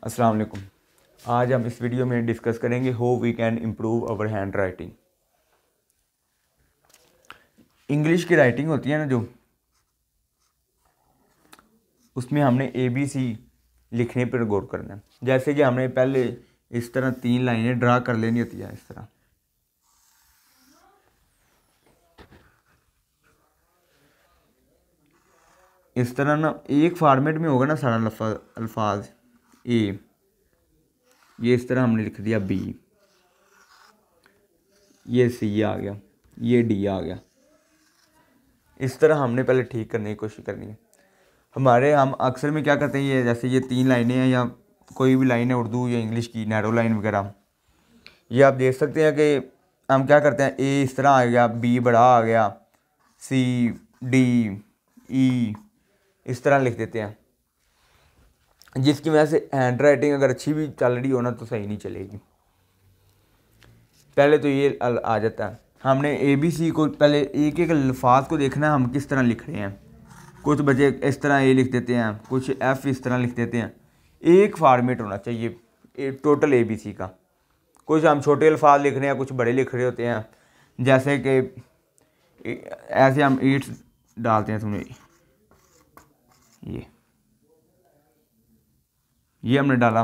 अस्सलाम वालेकुम। आज हम इस वीडियो में डिस्कस करेंगे how we can improve our handwriting. English की राइटिंग होती है ना जो, उसमें हमने ABC लिखने पर गौर करना है। जैसे कि हमने पहले इस तरह 3 लाइनें ड्रा कर लेनी होती है। इस तरह ना एक फॉर्मेट में होगा ना सारा अल्फाज। ए, ये इस तरह हमने लिख दिया B, ये C आ गया, ये D आ गया। इस तरह हमने पहले ठीक करने की कोशिश करनी है। हम अक्सर में क्या करते हैं, ये जैसे ये 3 लाइनें हैं या कोई भी लाइन है उर्दू या इंग्लिश की, नैरो लाइन वगैरह, ये आप देख सकते हैं कि हम क्या करते हैं, A इस तरह आ गया, B बड़ा आ गया, C D E इस तरह लिख देते हैं, जिसकी वजह से हैंड राइटिंग अगर अच्छी भी चल रही हो ना तो सही नहीं चलेगी। पहले तो ये आ जाता है। हमने ABC को पहले एक एक अल्फाज को देखना है हम किस तरह लिख रहे हैं। कुछ बच्चे इस तरह A लिख देते हैं, कुछ F इस तरह लिख देते हैं। एक फार्मेट होना चाहिए टोटल ABC का। कुछ हम छोटे अल्फाज लिख रहे हैं, कुछ बड़े लिख रहे होते हैं। जैसे कि ऐसे हम ईट्स डालते हैं, सुनिए ये हमने डाला,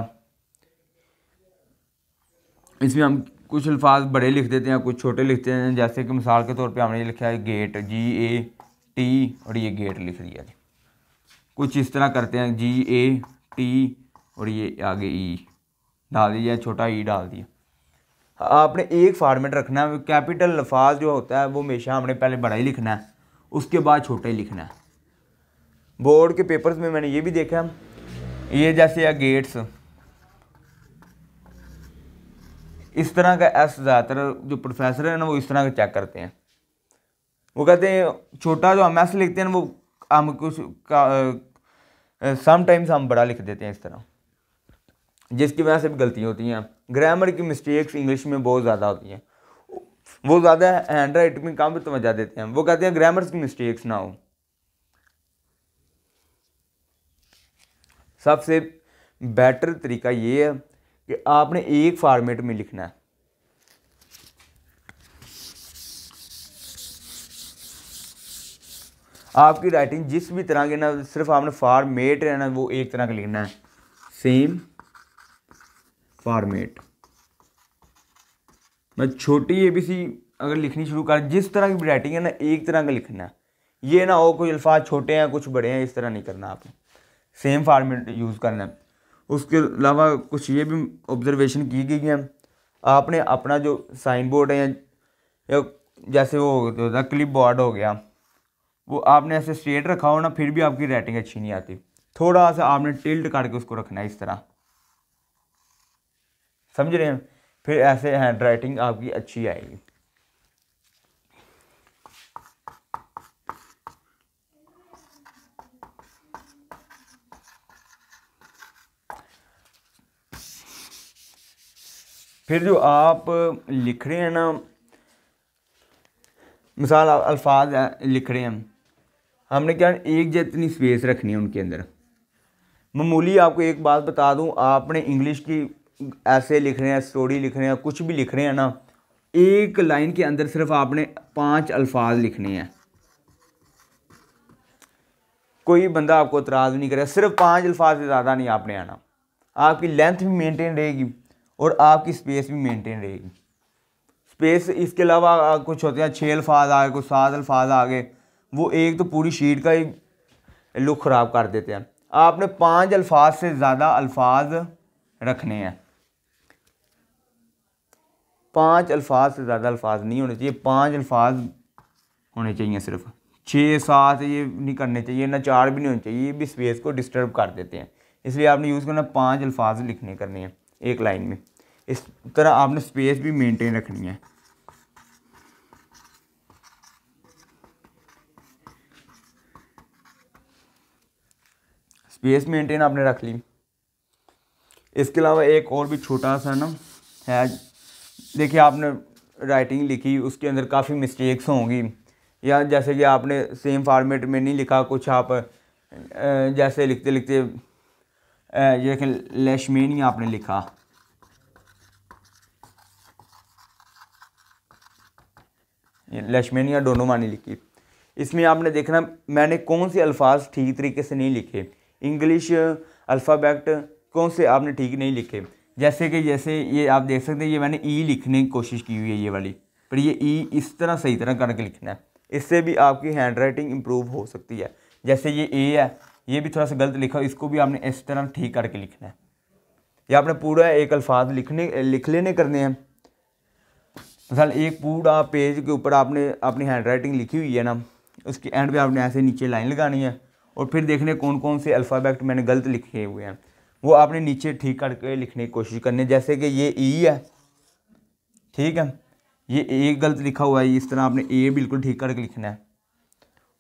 इसमें हम कुछ अल्फाज बड़े लिख देते हैं, कुछ छोटे लिखते हैं। जैसे कि मिसाल के तौर पे हमने लिखा है गेट, GAT, और ये गेट लिख दिया। कुछ इस तरह करते हैं, GAT और ये आगे E डाल दिया, छोटा E डाल दिया। आपने एक फॉर्मेट रखना है। कैपिटल अल्फाज जो होता है वो हमेशा हमने पहले बड़ा ही लिखना है, उसके बाद छोटा ही लिखना है। बोर्ड के पेपर्स में मैंने ये भी देखा, ये जैसे है गेट्स, इस तरह का S ज़्यादातर जो प्रोफेसर है ना वो इस तरह का चेक करते हैं। वो कहते हैं छोटा जो हम S लिखते हैं ना वो हम कुछ समटाइम्स हम बड़ा लिख देते हैं इस तरह, जिसकी वजह से भी गलतियाँ होती हैं। ग्रामर की मिस्टेक्स इंग्लिश में बहुत ज़्यादा होती हैं। वो ज़्यादा हैंड राइटिंग में कम तवज्जो देते हैं। वो कहते हैं ग्रामर की मिस्टेक्स ना हो। सबसे बेटर तरीका ये है कि आपने एक फॉर्मेट में लिखना है। आपकी राइटिंग जिस भी तरह की ना, सिर्फ आपने फॉर्मेट है ना वो एक तरह का लिखना है, सेम फॉर्मेट। मैं छोटी ABC अगर लिखनी शुरू कर, जिस तरह की राइटिंग है ना एक तरह का लिखना है। ये ना हो कोई अल्फाज छोटे हैं कुछ बड़े हैं, इस तरह नहीं करना। आपने सेम फॉर्मेट यूज़ करना है। उसके अलावा कुछ ये भी ऑब्जर्वेशन की गई है, आपने अपना जो साइन बोर्ड है या जैसे वो होता है क्लिप बोर्ड हो गया, वो आपने ऐसे स्ट्रेट रखा हो ना, फिर भी आपकी राइटिंग अच्छी नहीं आती। थोड़ा सा आपने टिल्ट करके उसको रखना है इस तरह, समझ रहे हैं? फिर ऐसे हैंड राइटिंग आपकी अच्छी आएगी। फिर जो आप लिख रहे हैं ना, मिसाल अल्फाज लिख रहे हैं, हमने क्या एक जितनी स्पेस रखनी है उनके अंदर। मामूली आपको एक बात बता दूं, आपने इंग्लिश की ऐसे लिख रहे हैं, स्टोरी लिख रहे हैं, कुछ भी लिख रहे हैं ना, एक लाइन के अंदर सिर्फ आपने 5 अल्फाज लिखने हैं। कोई बंदा आपको इतराज़ नहीं करे, सिर्फ 5 अल्फाज से ज़्यादा नहीं आपने आना। आपकी लेंथ भी मेंटेन रहेगी और आपकी स्पेस भी मेंटेन रहेगी। स्पेस इसके अलावा कुछ होते हैं 6 अल्फाज आ गए, कुछ 7 अल्फाज आ गए, वो एक तो पूरी शीट का ही लुक ख़राब कर देते हैं। आपने 5 अल्फाज से ज़्यादा अल्फाज रखने हैं। 5 अल्फाज से ज़्यादा अल्फाज नहीं होने चाहिए, 5 अल्फाज होने चाहिए सिर्फ। 6-7 ये नहीं करने चाहिए, ना 4 भी नहीं होने चाहिए, ये भी स्पेस को डिस्टर्ब कर देते हैं। इसलिए आपने यूज़ करना 5 अल्फाज लिखने करने हैं एक लाइन में। इस तरह आपने स्पेस भी मेंटेन रखनी है। स्पेस मेंटेन आपने रख ली। इसके अलावा एक और भी छोटा सा ना है, देखिए आपने राइटिंग लिखी, उसके अंदर काफ़ी मिस्टेक्स होंगी, या जैसे कि आपने सेम फॉर्मेट में नहीं लिखा, कुछ आप जैसे लिखते लिखते ये देखें लेशमेनिया आपने लिखा, लेशमेनिया दोनों मानी लिखी। इसमें आपने देखना मैंने कौन से अल्फाज ठीक तरीके से नहीं लिखे, इंग्लिश अल्फ़ाबेट कौन से आपने ठीक नहीं लिखे। जैसे ये आप देख सकते हैं, ये मैंने ई लिखने की कोशिश की हुई है ये वाली, पर ये ई इस तरह सही तरह करके लिखना है, इससे भी आपकी हैंड राइटिंग इम्प्रूव हो सकती है। जैसे ये ए है, ये भी थोड़ा सा गलत लिखा, इसको भी आपने इस तरह ठीक करके लिखना है। या आपने पूरा एक अल्फाज लिख लेने करने हैं। मिसाल एक पूरा पेज के ऊपर आपने अपनी हैंड राइटिंग लिखी हुई है ना, उसके एंड पे आपने ऐसे नीचे लाइन लगानी है और फिर देखने कौन कौन से अल्फ़ाबेट मैंने गलत लिखे हुए हैं, वो आपने नीचे ठीक करके लिखने की कोशिश करनी है। जैसे कि ये ई है, ठीक है, ये ए गलत लिखा हुआ है, इस तरह आपने ए बिल्कुल ठीक करके लिखना है।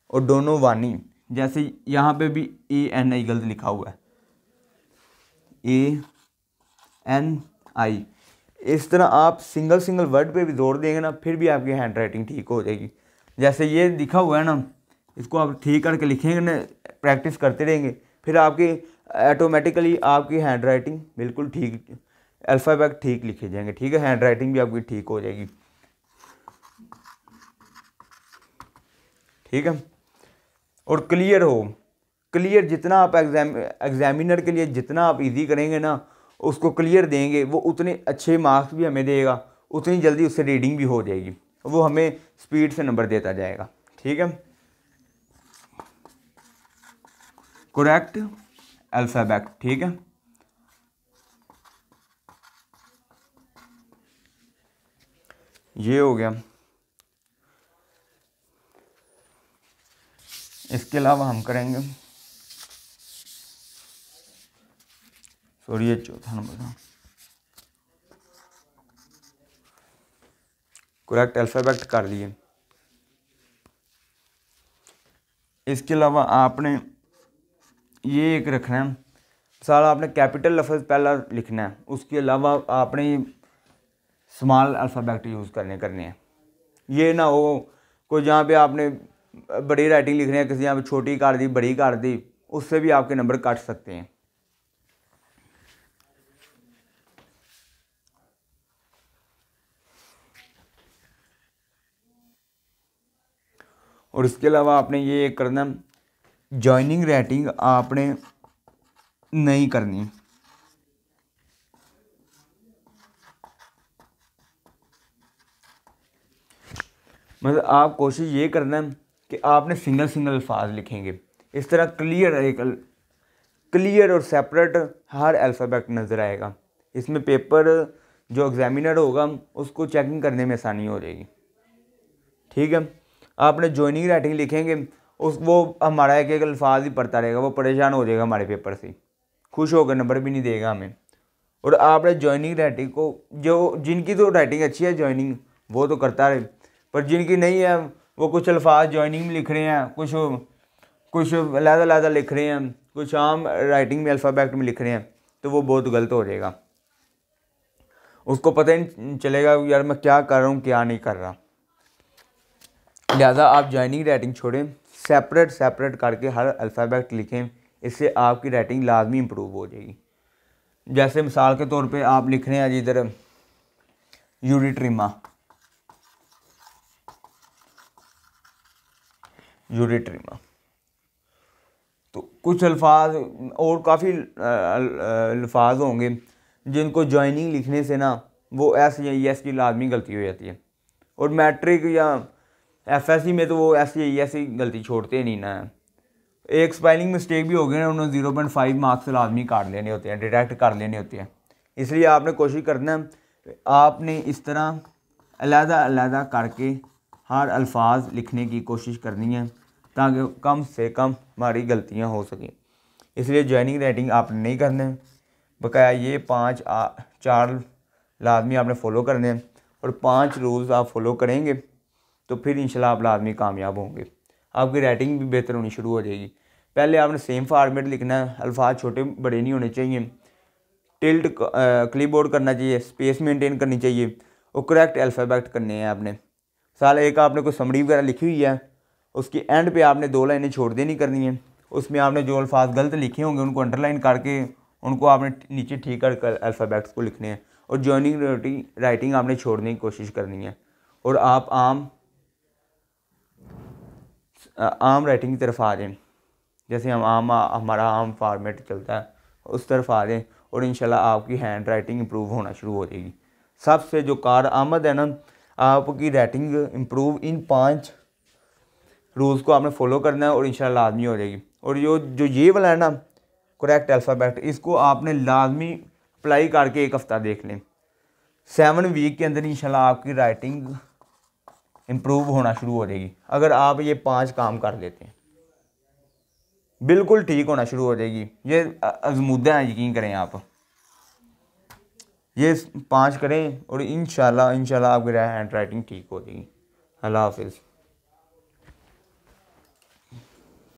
और दोनों वानी, जैसे यहाँ पे भी ए एन आई गलत लिखा हुआ है, ए एन आई, इस तरह आप सिंगल सिंगल वर्ड पे भी जोर देंगे ना, फिर भी आपकी हैंड राइटिंग ठीक हो जाएगी। जैसे ये लिखा हुआ है ना, इसको आप ठीक करके लिखेंगे ना, प्रैक्टिस करते रहेंगे, फिर आपकी ऑटोमेटिकली आपकी हैंड राइटिंग बिल्कुल ठीक, अल्फ़ाबेट ठीक लिखे जाएंगे, ठीक है, हैंड राइटिंग भी आपकी ठीक हो जाएगी, ठीक है। और क्लियर हो, क्लियर जितना आप एग्जामिनर के लिए जितना आप इजी करेंगे ना, उसको क्लियर देंगे, वो उतने अच्छे मार्क्स भी हमें देगा, उतनी जल्दी उससे रीडिंग भी हो जाएगी, वो हमें स्पीड से नंबर देता जाएगा, ठीक है। करेक्ट अल्फ़ाबेट, ठीक है, ये हो गया। इसके अलावा हम करेंगे, सॉरी ये चौथा नंबर था, करेक्ट अल्फ़ाबेट कर लिए। इसके अलावा आपने ये एक रखना है, सारा आपने कैपिटल लफ्ज़ पहला लिखना है, उसके अलावा आपने स्मॉल अल्फ़ाबेट यूज़ करने हैं। ये ना हो कोई जहाँ पे आपने बड़ी राइटिंग लिखनी है, किसी यहाँ पे छोटी कर दी बड़ी कर दी, उससे भी आपके नंबर काट सकते हैं। और इसके अलावा आपने ये करना, जॉइनिंग राइटिंग आपने नहीं करनी, मतलब आप कोशिश ये करना है कि आपने सिंगल सिंगल अल्फाज लिखेंगे, इस तरह क्लियर और सेपरेट हर अल्फ़ाबेट नज़र आएगा। इसमें पेपर जो एग्जामिनर होगा उसको चेकिंग करने में आसानी हो जाएगी, ठीक है। आपने जॉइनिंग राइटिंग लिखेंगे, वो हमारा एक एक अल्फाज ही पढ़ता रहेगा, वो परेशान हो जाएगा हमारे पेपर से, खुश होकर नंबर भी नहीं देगा हमें। और आपने जॉइनिंग राइटिंग को, जो जिनकी तो राइटिंग अच्छी है जॉइनिंग वो तो करता रहे, पर जिनकी नहीं है वो कुछ अल्फाज जॉइनिंग में लिख रहे हैं, कुछ अलग लिख रहे हैं, कुछ आम राइटिंग में अल्फ़ाबेट में लिख रहे हैं, तो वो बहुत गलत हो जाएगा, उसको पता ही नहीं चलेगा यार मैं क्या कर रहा हूँ क्या नहीं कर रहा। लिहाजा आप जॉइनिंग राइटिंग छोड़ें, सेपरेट करके हर अल्फ़ाबेट लिखें, इससे आपकी राइटिंग लाजमी इम्प्रूव हो जाएगी। जैसे मिसाल के तौर पे आप लिख रहे हैं इधर यूरिट्रिमा, तो कुछ अल्फाज और काफ़ी अल्फाज होंगे जिनको जॉइनिंग लिखने से ना वो एस या ई एस की लाजमी गलती हो जाती है, और मैट्रिक या एफएससी में तो वो एस या ई एस की गलती छोड़ते नहीं ना। एक स्पेलिंग मिस्टेक भी हो गई ना, उन्होंने 0.5 मार्क्स लाजमी काट लेने होते हैं, डिडक्ट कर लेने होते हैं। इसलिए आपने कोशिश करना है आपने इस तरह अलग करके हर अल्फाज लिखने की कोशिश करनी है, ताकि कम से कम हमारी गलतियां हो सकें। इसलिए जॉइनिंग राइटिंग आपने नहीं करना है, बकाया ये 4 लाजमी आपने फ़ॉलो करने हैं, और 5 रूल्स आप फॉलो करेंगे तो फिर इंशाल्लाह आप लाजमी कामयाब होंगे, आपकी राइटिंग भी बेहतर होनी शुरू हो जाएगी। पहले आपने सेम फार्मेट लिखना है, अल्फाज छोटे बड़े नहीं होने चाहिए, टिल्ट क्लिपबोर्ड करना चाहिए, स्पेस मेंटेन करनी चाहिए, और करेक्ट अल्फ़ाबेट करने हैं आपने। साल एक आपने कोई समरी वगैरह लिखी हुई है, उसकी एंड पे आपने 2 लाइनें छोड़ देनी करनी है, उसमें आपने जो अल्फाज गलत लिखे होंगे उनको अंडरलाइन करके उनको आपने नीचे ठीक कर अल्फ़ाबेट्स को लिखने हैं, और जॉइनिंग राइटिंग आपने छोड़ने की कोशिश करनी है, और आप आम राइटिंग की तरफ आ जाएं। जैसे हमारा आम फॉर्मेट चलता है उस तरफ आ जाएं, और इंशाल्लाह आपकी हैंड राइटिंग इम्प्रूव होना शुरू हो जाएगी। सबसे जो कार आमद है ना, आपकी राइटिंग इम्प्रूव इन 5 रूल्स को आपने फॉलो करना है और इंशाल्लाह लाजमी हो जाएगी। और जो ये वाला है ना करेक्ट अल्फ़ाबेट, इसको आपने लाजमी अप्लाई करके 1 हफ़्ता देख लें। 7 वीक के अंदर इंशाल्लाह आपकी राइटिंग इम्प्रूव होना शुरू हो जाएगी। अगर आप ये 5 काम कर लेते हैं बिल्कुल ठीक होना शुरू हो जाएगी। ये अज़मुद्दा है, यकीन करें आप ये 5 करें और इंशाल्लाह आपकी हैंड राइटिंग ठीक हो जाएगी। अल्लाह हाफिज़।